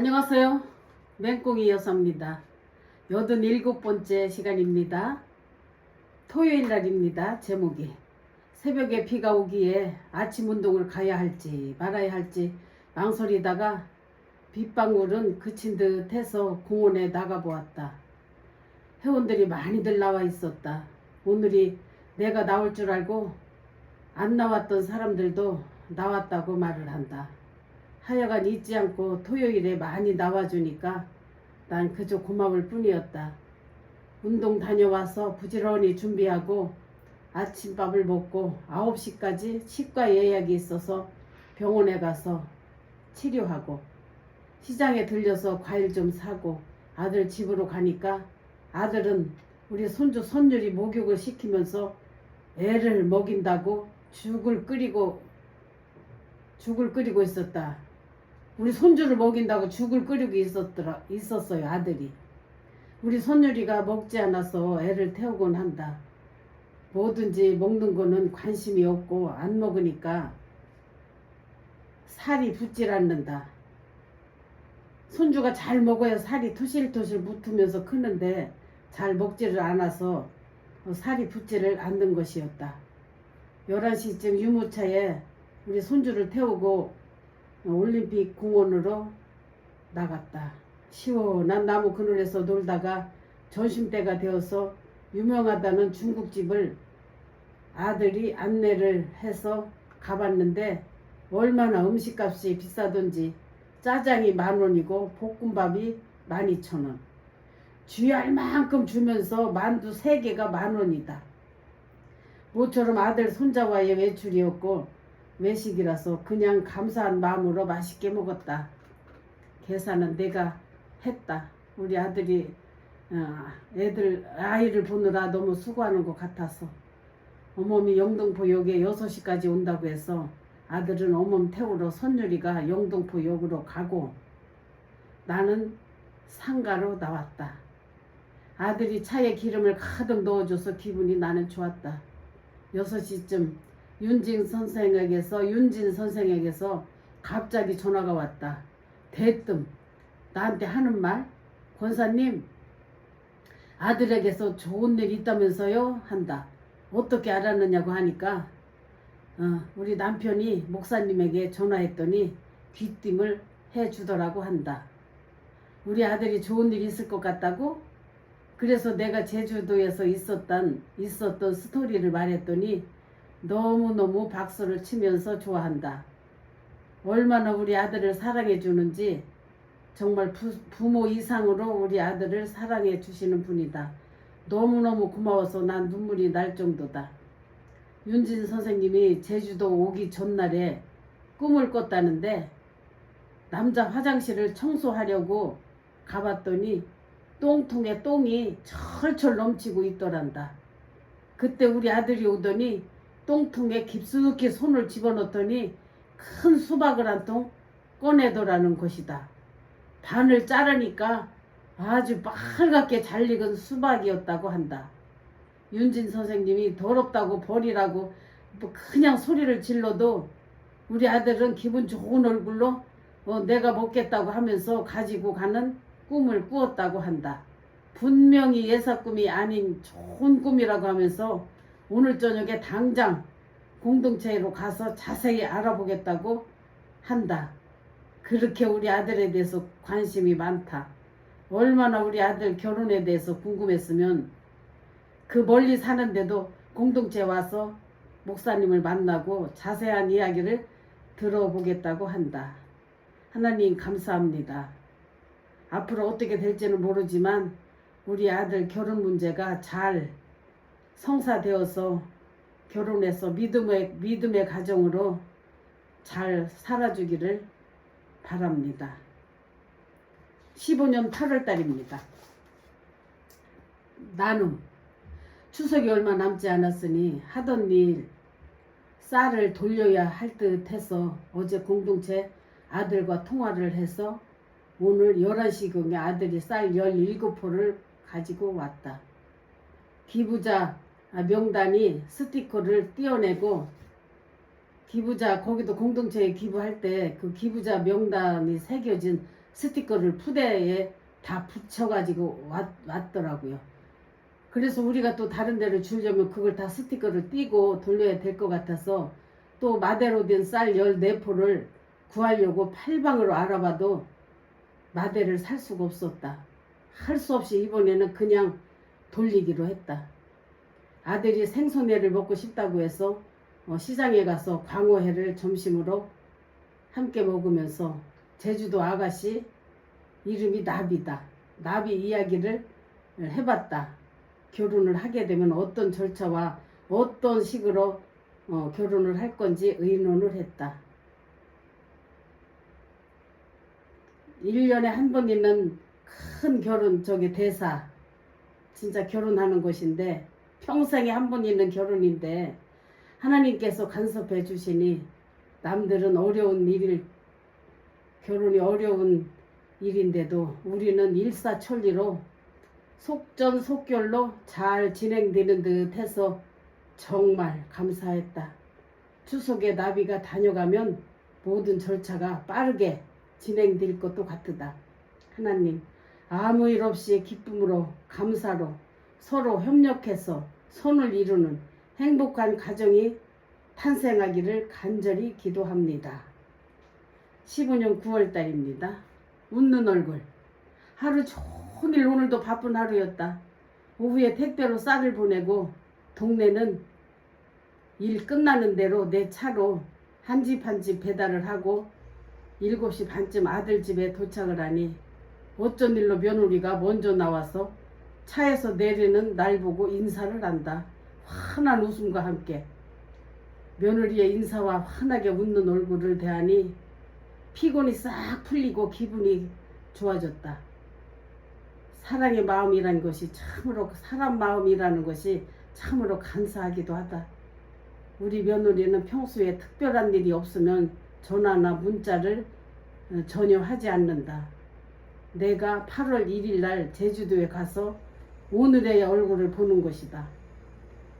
안녕하세요. 맹꽁이 여사입니다. 87번째 시간입니다. 토요일 날입니다. 제목이 새벽에 비가 오기에 아침 운동을 가야 할지 말아야 할지 망설이다가 빗방울은 그친 듯 해서 공원에 나가보았다. 회원들이 많이들 나와 있었다. 오늘이 내가 나올 줄 알고 안 나왔던 사람들도 나왔다고 말을 한다. 하여간 잊지 않고 토요일에 많이 나와주니까 난 그저 고마울 뿐이었다. 운동 다녀와서 부지런히 준비하고 아침밥을 먹고 9시까지 치과 예약이 있어서 병원에 가서 치료하고 시장에 들려서 과일 좀 사고 아들 집으로 가니까 아들은 우리 손주 손녀리 목욕을 시키면서 애를 먹인다고 죽을 끓이고 있었다. 우리 손주를 먹인다고 죽을 끓이고 있었어요. 아들이. 우리 손녀리가 먹지 않아서 애를 태우곤 한다. 뭐든지 먹는 거는 관심이 없고 안 먹으니까 살이 붙질 않는다. 손주가 잘 먹어야 살이 토실토실 붙으면서 크는데 잘 먹지를 않아서 살이 붙지를 않는 것이었다. 11시쯤 유모차에 우리 손주를 태우고 올림픽 공원으로 나갔다. 시원한 나무 그늘에서 놀다가 점심때가 되어서 유명하다는 중국집을 아들이 안내를 해서 가봤는데 얼마나 음식값이 비싸던지 짜장이 10,000원이고 볶음밥이 12,000원. 쥐할 만큼 주면서 만두 3개가 10,000원이다. 모처럼 아들 손자와의 외출이었고 외식이라서 그냥 감사한 마음으로 맛있게 먹었다. 계산은 내가 했다. 우리 아들이 아이를 보느라 너무 수고하는 것 같아서 어머니 영등포역에 6시까지 온다고 해서 아들은 어머니 태우러 손녀리가 영등포역으로 가고 나는 상가로 나왔다. 아들이 차에 기름을 가득 넣어줘서 기분이 나는 좋았다. 6시쯤 윤진 선생에게서 갑자기 전화가 왔다. 대뜸 나한테 하는 말, 권사님 아들에게서 좋은 일 있다면서요? 한다. 어떻게 알았느냐고 하니까 우리 남편이 목사님에게 전화했더니 귀띔을 해주더라고 한다. 우리 아들이 좋은 일 있을 것 같다고? 그래서 내가 제주도에서 있었던 스토리를 말했더니 너무너무 박수를 치면서 좋아한다. 얼마나 우리 아들을 사랑해 주는지 정말 부모 이상으로 우리 아들을 사랑해 주시는 분이다. 너무너무 고마워서 난 눈물이 날 정도다. 윤진 선생님이 제주도 오기 전날에 꿈을 꿨다는데 남자 화장실을 청소하려고 가봤더니 똥통에 똥이 철철 넘치고 있더란다. 그때 우리 아들이 오더니 똥통에 깊숙이 손을 집어넣더니 큰 수박을 한 통 꺼내더라는 것이다. 반을 자르니까 아주 빨갛게 잘 익은 수박이었다고 한다. 윤진 선생님이 더럽다고 버리라고 그냥 소리를 질러도 우리 아들은 기분 좋은 얼굴로 내가 먹겠다고 하면서 가지고 가는 꿈을 꾸었다고 한다. 분명히 예사 꿈이 아닌 좋은 꿈이라고 하면서 오늘 저녁에 당장 공동체로 가서 자세히 알아보겠다고 한다. 그렇게 우리 아들에 대해서 관심이 많다. 얼마나 우리 아들 결혼에 대해서 궁금했으면 그 멀리 사는데도 공동체 와서 목사님을 만나고 자세한 이야기를 들어보겠다고 한다. 하나님 감사합니다. 앞으로 어떻게 될지는 모르지만 우리 아들 결혼 문제가 잘 성사되어서 결혼해서 믿음의 가정으로 잘 살아주기를 바랍니다. 15년 8월달입니다. 나눔. 추석이 얼마 남지 않았으니 하던 일 쌀을 돌려야 할 듯 해서 어제 공동체 아들과 통화를 해서 오늘 11시경에 아들이 쌀 17포를 가지고 왔다. 기부자 명단이 스티커를 띄어내고 기부자 거기도 공동체에 기부할 때 그 기부자 명단이 새겨진 스티커를 푸대에 다 붙여가지고 왔더라고요. 그래서 우리가 또 다른 데를 주려면 그걸 다 스티커를 띄고 돌려야 될 것 같아서 또 마대로 된 쌀 14포를 구하려고 팔방으로 알아봐도 마대를 살 수가 없었다. 할 수 없이 이번에는 그냥 돌리기로 했다. 아들이 생선회를 먹고 싶다고 해서 시장에 가서 광어회를 점심으로 함께 먹으면서 제주도 아가씨 이름이 나비다. 나비 이야기를 해봤다. 결혼을 하게 되면 어떤 절차와 어떤 식으로 결혼을 할 건지 의논을 했다. 1년에 한 번 있는 큰 결혼 대사, 진짜 결혼하는 곳인데 평생에 한 번 있는 결혼인데 하나님께서 간섭해 주시니 남들은 어려운 일일 결혼이 어려운 일인데도 우리는 일사천리로 속전속결로 잘 진행되는 듯 해서 정말 감사했다. 추석에 나비가 다녀가면 모든 절차가 빠르게 진행될 것도 같으다. 하나님, 아무 일 없이 기쁨으로 감사로 서로 협력해서 손을 이루는 행복한 가정이 탄생하기를 간절히 기도합니다. 15년 9월달입니다. 웃는 얼굴. 하루 종일 오늘도 바쁜 하루였다. 오후에 택배로 쌀을 보내고 동네는 일 끝나는 대로 내 차로 한 집 한 집 배달을 하고 7시 반쯤 아들 집에 도착을 하니 어쩐 일로 며느리가 먼저 나와서 차에서 내리는 날 보고 인사를 한다. 환한 웃음과 함께 며느리의 인사와 환하게 웃는 얼굴을 대하니 피곤이 싹 풀리고 기분이 좋아졌다. 사랑의 마음이라는 것이 참으로 사람 마음이라는 것이 참으로 감사하기도 하다. 우리 며느리는 평소에 특별한 일이 없으면 전화나 문자를 전혀 하지 않는다. 내가 8월 1일 날 제주도에 가서 오늘의 얼굴을 보는 것이다.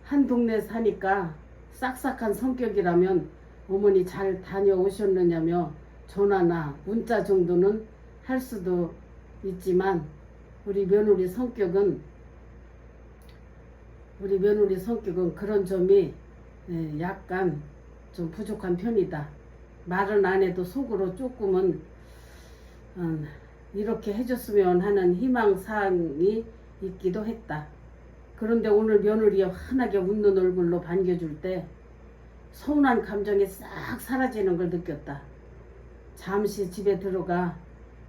한 동네 사니까 싹싹한 성격이라면 어머니 잘 다녀오셨느냐며 전화나 문자 정도는 할 수도 있지만 우리 며느리 성격은 그런 점이 약간 좀 부족한 편이다. 말은 안 해도 속으로 조금은 이렇게 해줬으면 하는 희망사항이 있기도 했다. 그런데 오늘 며느리의 환하게 웃는 얼굴로 반겨줄 때 서운한 감정이 싹 사라지는 걸 느꼈다. 잠시 집에 들어가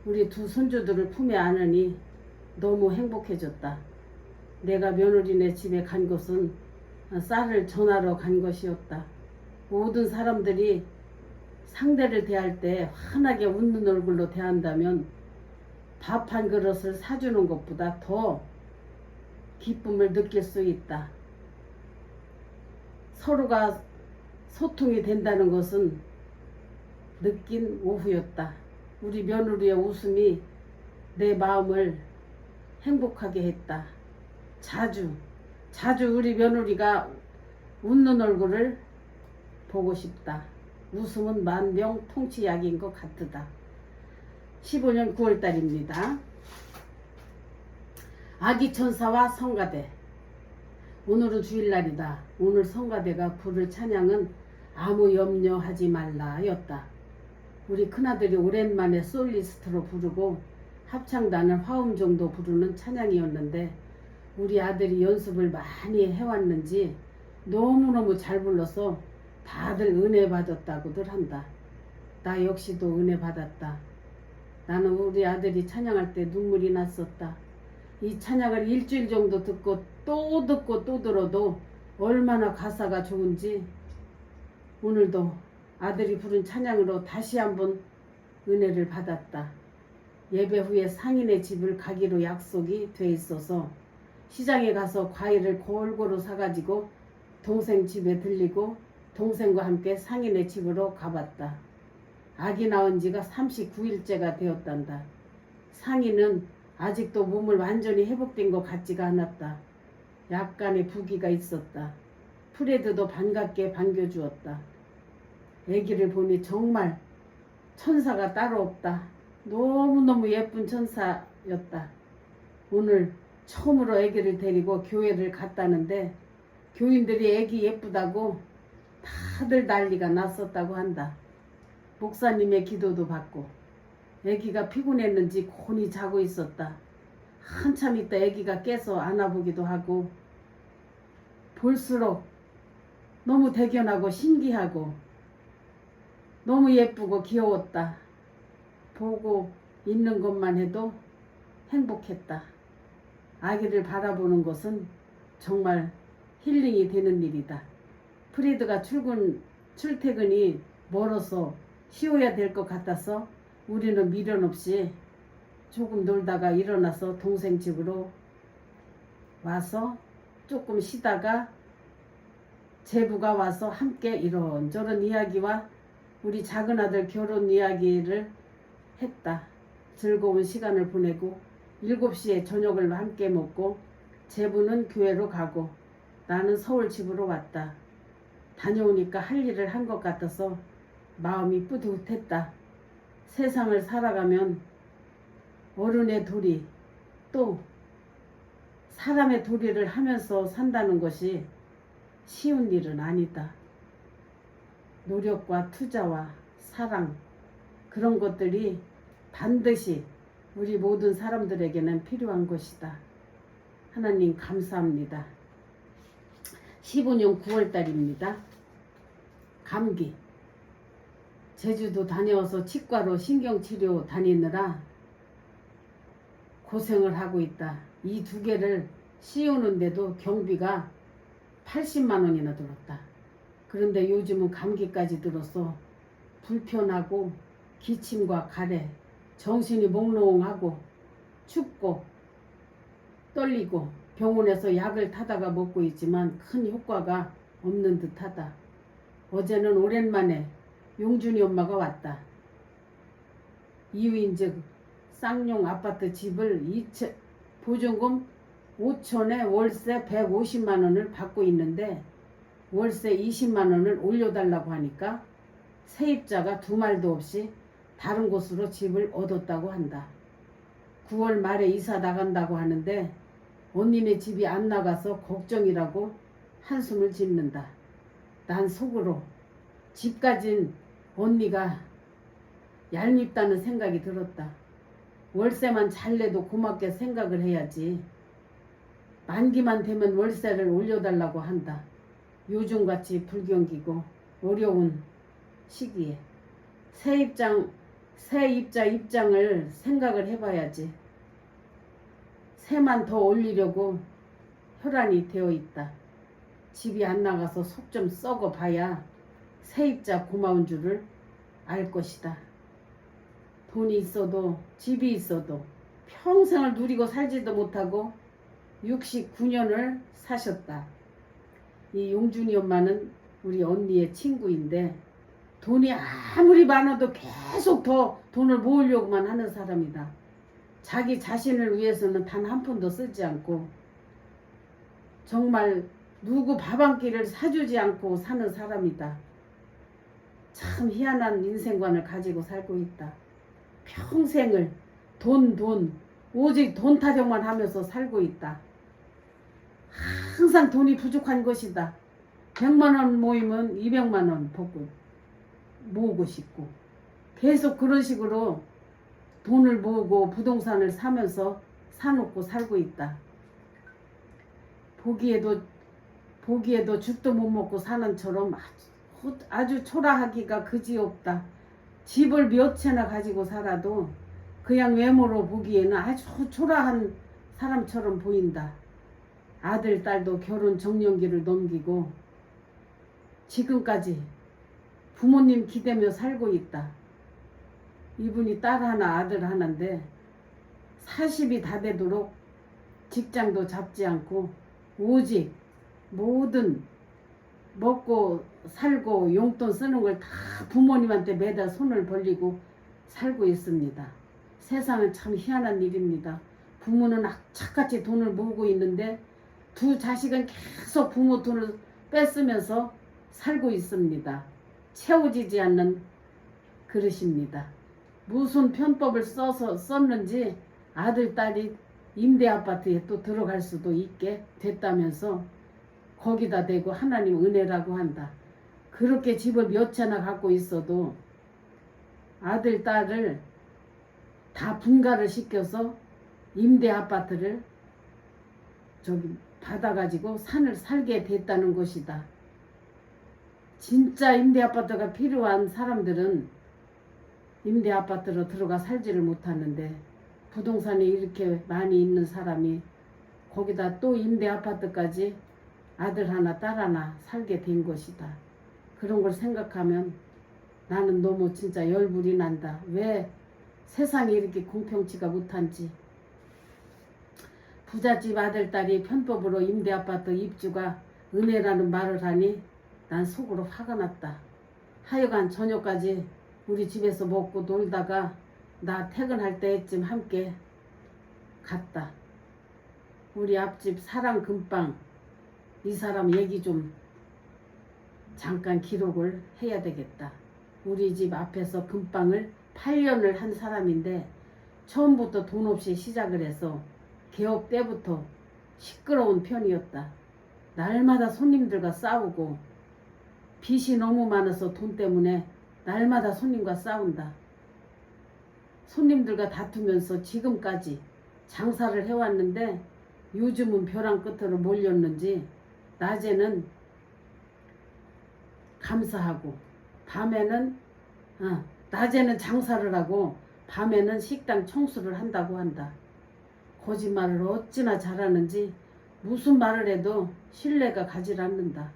우리 두 손주들을 품에 안으니 너무 행복해졌다. 내가 며느리네 집에 간 것은 쌀을 전하러 간 것이었다. 모든 사람들이 상대를 대할 때 환하게 웃는 얼굴로 대한다면 밥 한 그릇을 사주는 것보다 더 기쁨을 느낄 수 있다. 서로가 소통이 된다는 것은 느낀 오후였다. 우리 며느리의 웃음이 내 마음을 행복하게 했다. 자주 우리 며느리가 웃는 얼굴을 보고 싶다. 웃음은 만병통치약인 것 같으다. 15년 9월달입니다. 아기천사와 성가대. 오늘은 주일날이다. 오늘 성가대가 부를 찬양은 아무 염려하지 말라 였다. 우리 큰아들이 오랜만에 솔리스트로 부르고 합창단은 화음 정도 부르는 찬양이었는데 우리 아들이 연습을 많이 해왔는지 너무너무 잘 불러서 다들 은혜 받았다고들 한다. 나 역시도 은혜 받았다. 나는 우리 아들이 찬양할 때 눈물이 났었다. 이 찬양을 일주일 정도 듣고 또 들어도 얼마나 가사가 좋은지 오늘도 아들이 부른 찬양으로 다시 한번 은혜를 받았다. 예배 후에 상인의 집을 가기로 약속이 돼 있어서 시장에 가서 과일을 골고루 사가지고 동생 집에 들리고 동생과 함께 상인의 집으로 가봤다. 아기 낳은 지가 39일째가 되었단다. 상인은 아직도 몸을 완전히 회복된 것 같지가 않았다. 약간의 부기가 있었다. 프레드도 반갑게 반겨주었다. 아기를 보니 정말 천사가 따로 없다. 너무 너무너무 예쁜 천사였다. 오늘 처음으로 아기를 데리고 교회를 갔다는데 교인들이 아기 예쁘다고 다들 난리가 났었다고 한다. 목사님의 기도도 받고 아기가 피곤했는지 곤히 자고 있었다. 한참 있다 아기가 깨서 안아보기도 하고 볼수록 너무 대견하고 신기하고 너무 예쁘고 귀여웠다. 보고 있는 것만 해도 행복했다. 아기를 바라보는 것은 정말 힐링이 되는 일이다. 프리드가 출퇴근이 멀어서 쉬어야 될 것 같아서 우리는 미련 없이 조금 놀다가 일어나서 동생 집으로 와서 조금 쉬다가 제부가 와서 함께 이런저런 이야기와 우리 작은 아들 결혼 이야기를 했다. 즐거운 시간을 보내고 7시에 저녁을 함께 먹고 제부는 교회로 가고 나는 서울 집으로 왔다. 다녀오니까 할 일을 한 것 같아서 마음이 뿌듯했다. 세상을 살아가면 어른의 도리 또 사람의 도리를 하면서 산다는 것이 쉬운 일은 아니다. 노력과 투자와 사랑 그런 것들이 반드시 우리 모든 사람들에게는 필요한 것이다. 하나님 감사합니다. 15년 9월달입니다. 감기. 제주도 다녀와서 치과로 신경치료 다니느라 고생을 하고 있다. 이 두 개를 씌우는데도 경비가 80만 원이나 들었다. 그런데 요즘은 감기까지 들어서 불편하고 기침과 가래, 정신이 몽롱하고 춥고 떨리고 병원에서 약을 타다가 먹고 있지만 큰 효과가 없는 듯하다. 어제는 오랜만에 용준이 엄마가 왔다. 이유인즉 쌍용 아파트 집을 보증금 5천에 월세 150만 원을 받고 있는데 월세 20만 원을 올려달라고 하니까 세입자가 두 말도 없이 다른 곳으로 집을 얻었다고 한다. 9월 말에 이사 나간다고 하는데 언니네 집이 안 나가서 걱정이라고 한숨을 짓는다. 난 속으로 집 가진 언니가 얄밉다는 생각이 들었다. 월세만 잘 내도 고맙게 생각을 해야지. 만기만 되면 월세를 올려달라고 한다. 요즘같이 불경기고 어려운 시기에 세입자 입장을 생각을 해봐야지. 세만 더 올리려고 혈안이 되어 있다. 집이 안 나가서 속 좀 썩어 봐야 세입자 고마운 줄을 알 것이다. 돈이 있어도 집이 있어도 평생을 누리고 살지도 못하고 69년을 사셨다. 이 용준이 엄마는 우리 언니의 친구인데 돈이 아무리 많아도 계속 더 돈을 모으려고만 하는 사람이다. 자기 자신을 위해서는 단 한 푼도 쓰지 않고 정말 누구 밥 한 끼를 사주지 않고 사는 사람이다. 참 희한한 인생관을 가지고 살고 있다. 평생을 돈 오직 돈 타령만 하면서 살고 있다. 항상 돈이 부족한 것이다. 100만 원 모이면 200만 원 모으고 싶고 계속 그런 식으로 돈을 모으고 부동산을 사면서 사놓고 살고 있다. 보기에도 죽도 못 먹고 사는처럼 아주 초라하기가 그지없다. 집을 몇 채나 가지고 살아도 그냥 외모로 보기에는 아주 초라한 사람처럼 보인다. 아들, 딸도 결혼 정년기를 넘기고 지금까지 부모님 기대며 살고 있다. 이분이 딸 하나 아들 하나인데 40이 다 되도록 직장도 잡지 않고 오직 모든 먹고 살고 용돈 쓰는 걸 다 부모님한테 매달 손을 벌리고 살고 있습니다. 세상은 참 희한한 일입니다. 부모는 악착같이 돈을 모으고 있는데 두 자식은 계속 부모 돈을 뺏으면서 살고 있습니다. 채워지지 않는 그릇입니다. 무슨 편법을 썼는지 아들 딸이 임대 아파트에 또 들어갈 수도 있게 됐다면서 거기다 대고 하나님 은혜라고 한다. 그렇게 집을 몇 채나 갖고 있어도 아들 딸을 다 분가를 시켜서 임대 아파트를 저기 받아가지고 산을 살게 됐다는 것이다. 진짜 임대 아파트가 필요한 사람들은 임대 아파트로 들어가 살지를 못하는데 부동산이 이렇게 많이 있는 사람이 거기다 또 임대 아파트까지 아들 하나 딸 하나 살게 된 것이다. 그런 걸 생각하면 나는 너무 진짜 열불이 난다. 왜 세상이 이렇게 공평치가 못한지. 부잣집 아들 딸이 편법으로 임대 아파트 입주가 은혜라는 말을 하니 난 속으로 화가 났다. 하여간 저녁까지 우리 집에서 먹고 놀다가 나 퇴근할 때쯤 함께 갔다. 우리 앞집 사랑 금방 이 사람 얘기 좀 잠깐 기록을 해야 되겠다. 우리 집 앞에서 금방을 8년을 한 사람인데 처음부터 돈 없이 시작을 해서 개업 때부터 시끄러운 편이었다. 날마다 손님들과 싸우고 빚이 너무 많아서 돈 때문에 날마다 손님과 싸운다. 손님들과 다투면서 지금까지 장사를 해왔는데 요즘은 벼랑 끝으로 몰렸는지 낮에는 감사하고 밤에는 낮에는 장사를 하고 밤에는 식당 청소를 한다고 한다. 거짓말을 어찌나 잘하는지 무슨 말을 해도 신뢰가 가지 않는다.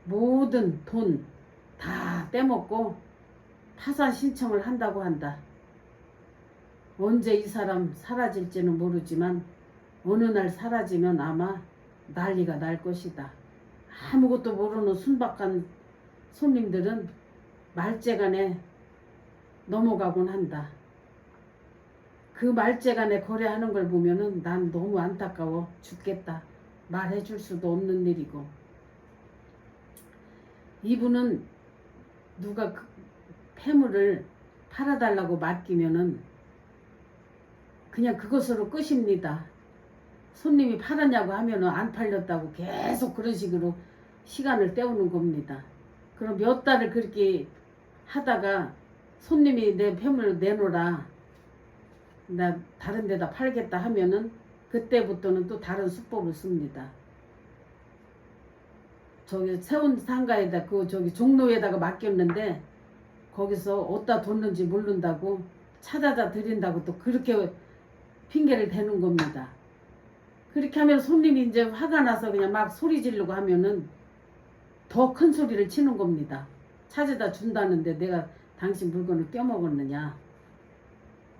모든 돈 다 떼먹고 파산 신청을 한다고 한다. 언제 이 사람 사라질지는 모르지만 어느 날 사라지면 아마 난리가 날 것이다. 아무것도 모르는 순박한 손님들은 말재간에 넘어가곤 한다. 그 말재간에 거래하는 걸 보면은 난 너무 안타까워 죽겠다. 말해줄 수도 없는 일이고. 이분은 누가 그 폐물을 팔아달라고 맡기면은 그냥 그것으로 끝입니다. 손님이 팔았냐고 하면은 안 팔렸다고 계속 그런 식으로 시간을 때우는 겁니다. 그럼 몇 달을 그렇게 하다가 손님이 내 폐물을 내놓으라, 나 다른 데다 팔겠다 하면은 그때부터는 또 다른 수법을 씁니다. 저기 세운 상가에다 저기 종로에다가 맡겼는데 거기서 어디다 뒀는지 모른다고 찾아다 드린다고 또 그렇게 핑계를 대는 겁니다. 그렇게 하면 손님이 이제 화가 나서 그냥 막 소리 지르고 하면은 더 큰 소리를 치는 겁니다. 찾아다 준다는데 내가 당신 물건을 껴먹었느냐.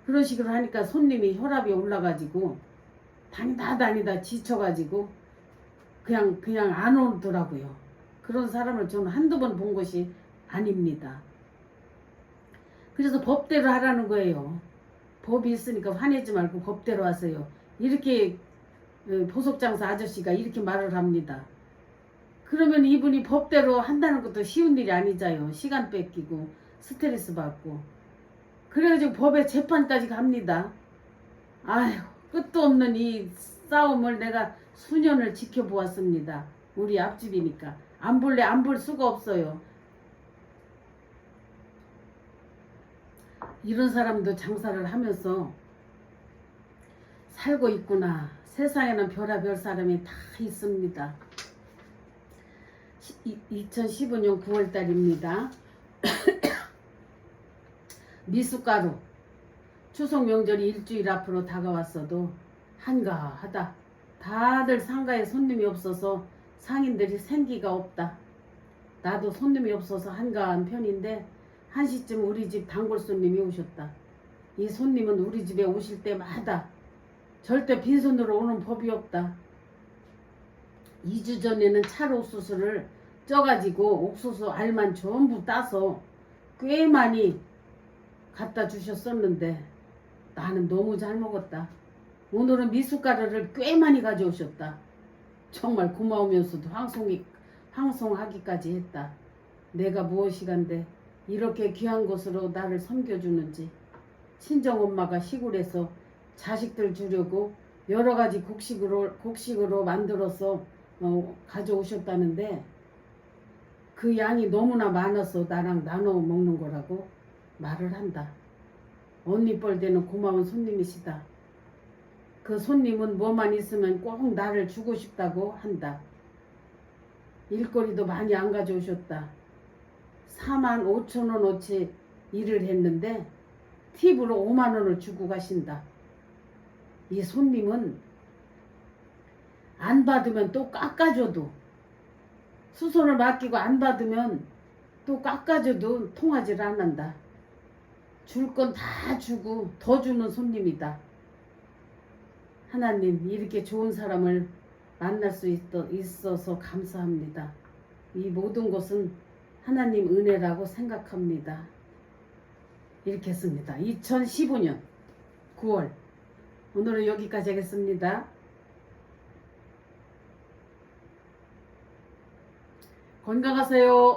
그런 식으로 하니까 손님이 혈압이 올라가지고 다니다 지쳐가지고 그냥 안 오더라고요. 그런 사람을 저는 한두 번 본 것이 아닙니다. 그래서 법대로 하라는 거예요. 법이 있으니까 화내지 말고 법대로 하세요. 이렇게 보석장사 아저씨가 이렇게 말을 합니다. 그러면 이분이 법대로 한다는 것도 쉬운 일이 아니잖아요. 시간 뺏기고 스트레스 받고. 그래가지고 법에 재판까지 갑니다. 아휴, 끝도 없는 이 싸움을 내가 수년을 지켜보았습니다. 우리 앞집이니까. 안 볼 수가 없어요. 이런 사람도 장사를 하면서 살고 있구나. 세상에는 별의별 사람이 다 있습니다. 2015년 9월달입니다. 미숫가루. 추석 명절이 일주일 앞으로 다가왔어도 한가하다. 다들 상가에 손님이 없어서 상인들이 생기가 없다. 나도 손님이 없어서 한가한 편인데 1시쯤 우리 집 단골 손님이 오셨다. 이 손님은 우리 집에 오실 때마다 절대 빈손으로 오는 법이 없다. 2주 전에는 찰옥수수를 쪄가지고 옥수수 알만 전부 따서 꽤 많이 갖다 주셨었는데 나는 너무 잘 먹었다. 오늘은 미숫가루를 꽤 많이 가져오셨다. 정말 고마우면서도 황송하기까지 했다. 내가 무엇이간데 이렇게 귀한 곳으로 나를 섬겨주는지. 친정엄마가 시골에서 자식들 주려고 여러 가지 곡식으로 만들어서 가져오셨다는데 그 양이 너무나 많아서 나랑 나눠 먹는 거라고 말을 한다. 언니 뻘되는 고마운 손님이시다. 그 손님은 뭐만 있으면 꼭 나를 주고 싶다고 한다. 일거리도 많이 안 가져오셨다. 45,000원어치 일을 했는데 팁으로 5만원을 주고 가신다. 이 손님은 안 받으면 또 깎아줘도, 수선을 맡기고 안 받으면 또 깎아줘도 통하질 않는다. 줄 건 다 주고 더 주는 손님이다. 하나님, 이렇게 좋은 사람을 만날 수 있어서 감사합니다. 이 모든 것은 하나님 은혜라고 생각합니다. 이렇게 했습니다. 2015년 9월. 오늘은 여기까지 하겠습니다. 건강하세요.